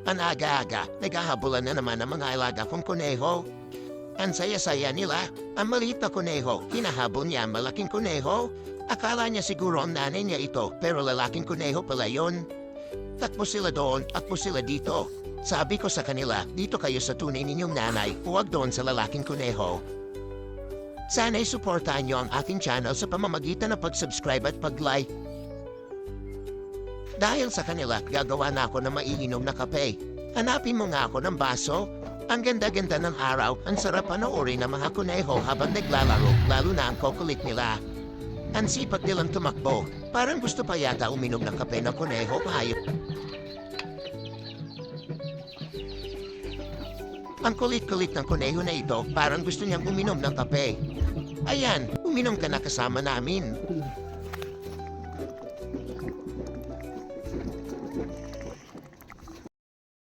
Ang aga-aga, naghahabulan na naman ang mga alaga kong kuneho. Ang saya-saya nila, ang maliit na kuneho, hinahabol niya ang malaking kuneho. Akala niya siguro ang nanay niya ito, pero lalaking kuneho pala yun. Takbo sila doon, takbo sila dito. Sabi ko sa kanila, dito kayo sa tunay ninyong nanay, huwag doon sa lalaking kuneho. Sana'y suportahan niyo ang aking channel sa pamamagitan ng pag-subscribe at pag-like. Dahil sa kanila, gagawa na ako ng maiinom na kape. Hanapin mo nga ako ng baso. Ang ganda-ganda ng araw, ang sarap panoorin ng mga kuneho habang naglalaro, lalo na ang kukulit nila. Ang sipag nilang tumakbo, parang gusto pa yata uminom ng kape ng kuneho, hayop. Ang kulit-kulit ng kuneho na ito, parang gusto niyang uminom ng kape. Ayan, uminom ka na kasama namin.